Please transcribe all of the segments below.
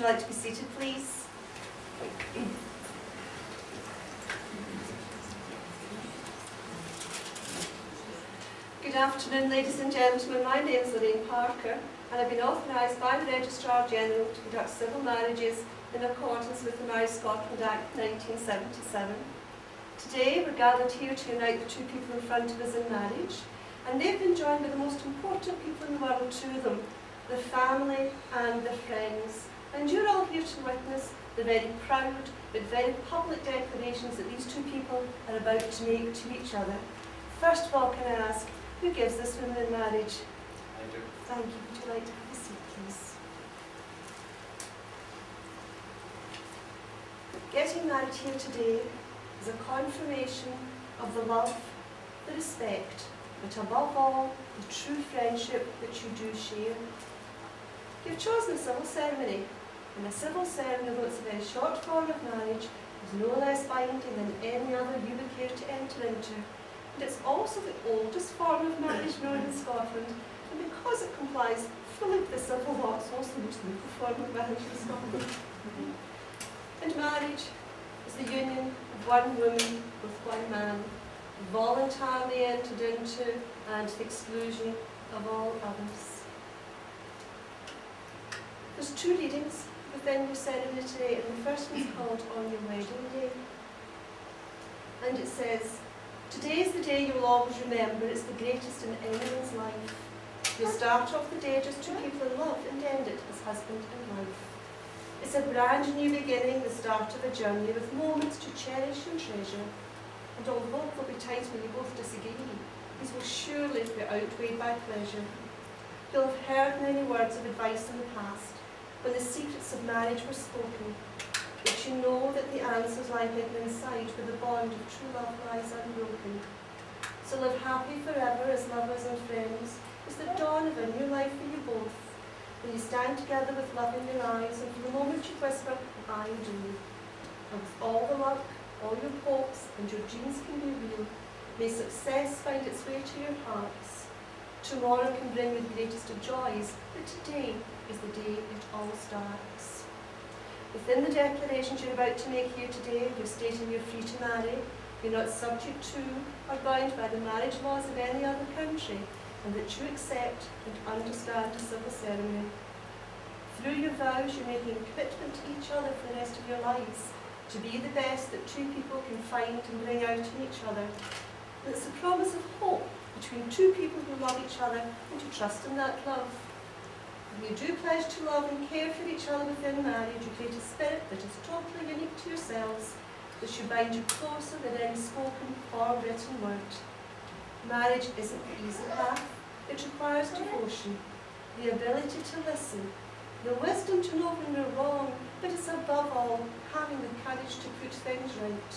you like to be seated, please? Good afternoon, ladies and gentlemen. My name is Lorraine Parker, and I've been authorised by the Registrar General to conduct civil marriages in accordance with the Marriage Scotland Act 1977. Today we're gathered here to unite the two people in front of us in marriage, and they've been joined by the most important people in the world to them, their family and their friends. And you're all here to witness the very proud but very public declarations that these two people are about to make to each other. First of all, can I ask, who gives this woman in marriage? I do. Thank you. Would you like to have a seat, please? Getting married here today is a confirmation of the love, the respect, but above all, the true friendship that you do share. You've chosen a civil ceremony, and a civil ceremony, though it's a very short form of marriage, is no less binding than any other you would care to enter into. And it's also the oldest form of marriage known in Scotland, and because it complies fully with the civil law, it's also the most legal form of marriage in Scotland. And marriage is the union of one woman with one man, voluntarily entered into and to the exclusion of all others. There's two readings within your ceremony today, and the first one's called On Your Wedding Day. And it says, "Today is the day you will always remember. It's the greatest in anyone's life. You start off the day just two people in love and end it as husband and wife. It's a brand new beginning, the start of a journey with moments to cherish and treasure. And although there'll be times when you both disagree, these will surely be outweighed by pleasure. You'll have heard many words of advice in the past, when the secrets of marriage were spoken, but you know that the answers lie hidden inside where the bond of true love lies unbroken. So live happy forever as lovers and friends. It's the dawn of a new life for you both, when you stand together with love in your eyes, and for the moment you whisper, I do. And with all the luck, all your hopes and your dreams can be real, may success find its way to your hearts. Tomorrow can bring the greatest of joys, but today is the day it all starts." Within the declarations you're about to make here today, you're stating you're free to marry, you're not subject to or bound by the marriage laws of any other country, and that you accept and understand a civil ceremony. Through your vows, you're making a commitment to each other for the rest of your lives, to be the best that two people can find and bring out in each other. And it's a promise of hope between two people who love each other and to trust in that love. When you do pledge to love and care for each other within marriage, you create a spirit that is totally unique to yourselves, that should bind you closer than any spoken or written word. Marriage isn't the easy path. It requires devotion, the ability to listen, the wisdom to know when you're wrong, but it's above all having the courage to put things right.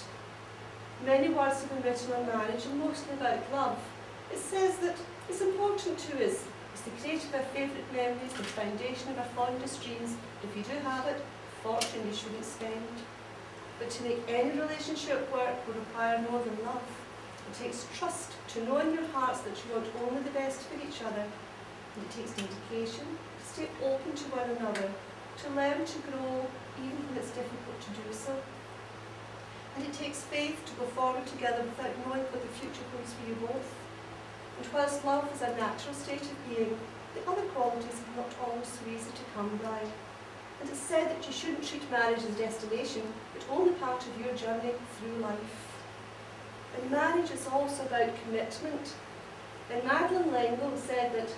Many words have been written on marriage, and mostly about love. It says that it's important to us. It's the creator of our favourite memories, the foundation of our fondest dreams. If you do have it, fortune you shouldn't spend. But to make any relationship work will require more than love. It takes trust to know in your hearts that you want only the best for each other. And it takes dedication to stay open to one another, to learn to grow even when it's difficult to do so. And it takes faith to go forward together without knowing what the future holds for you both. And whilst love is a natural state of being, the other qualities are not always so easy to come by. And it's said that you shouldn't treat marriage as a destination, but only part of your journey through life. And marriage is also about commitment. And Madeline L'Engle said that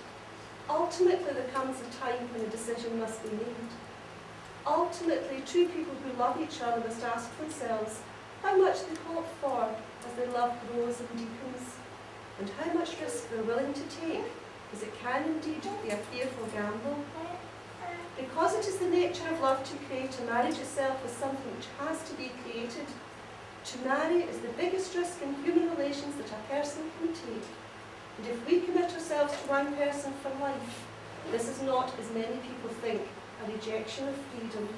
ultimately there comes a time when a decision must be made. Ultimately, two people who love each other must ask themselves how much they hope for as their love grows and deepens, and how much risk they're willing to take, as it can indeed be a fearful gamble. Because it is the nature of love to create, a marriage itself is something which has to be created. To marry is the biggest risk in human relations that a person can take. And if we commit ourselves to one person for life, this is not, as many people think, a rejection of freedom.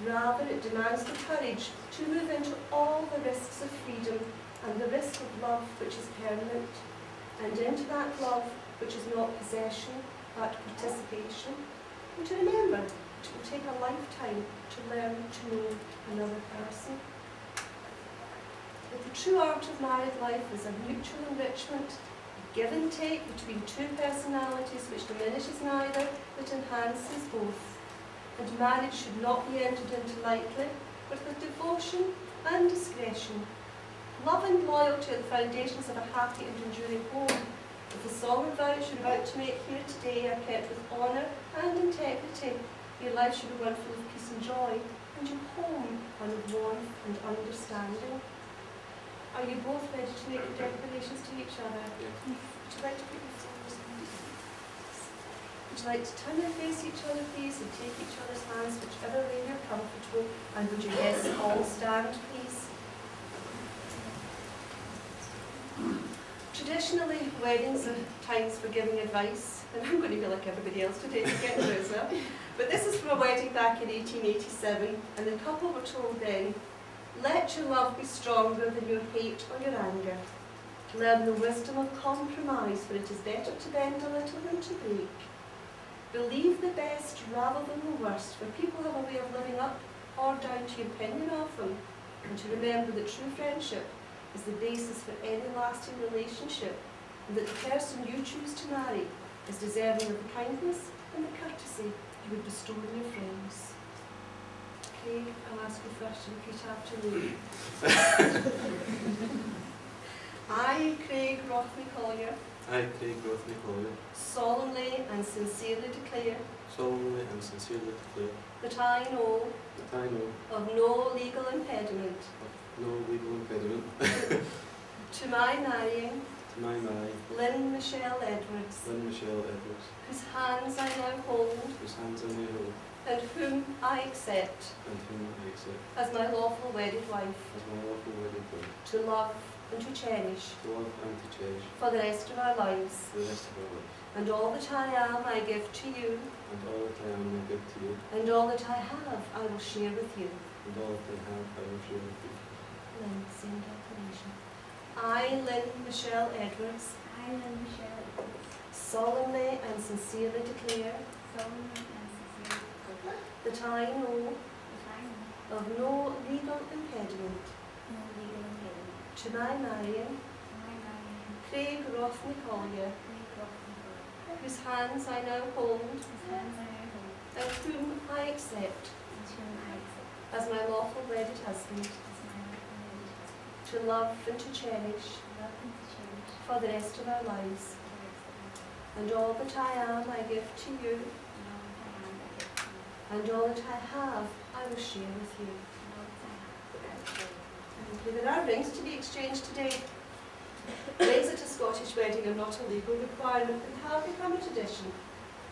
Rather, it demands the courage to move into all the risks of freedom and the risk of love which is permanent, and into that love which is not possession but participation. And to remember, it will take a lifetime to learn to know another person. But the true art of married life is a mutual enrichment, a give and take between two personalities which diminishes neither but enhances both. And marriage should not be entered into lightly, but with devotion and discretion. Love and loyalty are the foundations of a happy and enduring home. If the solemn vows you're about to make here today are kept with honour and integrity, your life should be one full of peace and joy, and your home one of warmth and understanding. Are you both ready to make your declarations to each other? Yeah. Would you like to put your phones on? Would you like to turn and face each other, please, and take each other's hands, whichever way you're comfortable? And would you guests all stand, please? Traditionally, weddings are times for giving advice, and I'm going to be like everybody else today to get those up. But this is from a wedding back in 1887, and the couple were told then, "Let your love be stronger than your hate or your anger. Learn the wisdom of compromise, for it is better to bend a little than to break. Believe the best rather than the worst, for people have a way of living up or down to your opinion of them, and to remember that true friendship is the basis for any lasting relationship, and that the person you choose to marry is deserving of the kindness and the courtesy you would bestow on your friends." Craig, I'll ask you first to repeat after me. I, Craig Rothney Collier, I, Craig Rothney Collier, solemnly and sincerely declare solemnly and sincerely declare that I know that I know of no legal impediment of no legal impediment to my marrying to my marrying Lynne Michelle Edwards, Lynne Michelle Edwards, whose hands I now hold whose hands I may hold, and whom I accept and whom I accept as my lawful wedded wife, as my lawful wedded wife, to love and to cherish to love and to cherish for the rest of our lives. for the rest of our lives. And all that I am I give to you, And all that I am I give to you, and all that I have I will share with you. and all that I have I will share with you. Lynne, same declaration. I, Lynne Michelle Edwards, I, Lynne Michelle Edwards, solemnly and sincerely declare solemnly and sincerely declare that I know that I know of no legal impediment no legal impediment to my marrying to my marrying Craig Rothney Collier, Craig Rothney Collier, whose hands I now hold whose hands I now hold, and whom I accept and whom I accept as my lawful wedded husband, as my lawful wedded husband, to love and to cherish to love and to cherish for the rest of our lives. for the rest of our lives. And all that I am I give to you, And all that I am I give to you, and all that I have I will share with you. and all that I have I will share with you. Thank you. There are rings to be exchanged today. Rings at a Scottish wedding are not a legal requirement, but have become a tradition.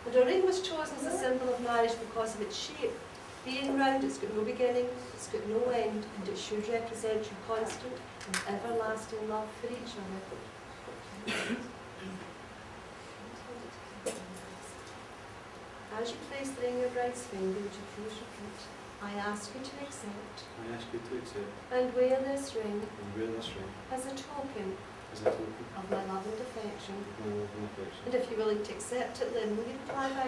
And a ring was chosen as a symbol of marriage because of its shape. Being round, it's got no beginning, it's got no end, and it should represent your constant and everlasting love for each other. As you place the ring in your bride's finger, would you please repeat, I ask you to accept I ask you to accept and wear this ring and wear this ring as a token as a token of my love and affection. of my love and affection. And if you're willing to accept it, Lynne, will you reply by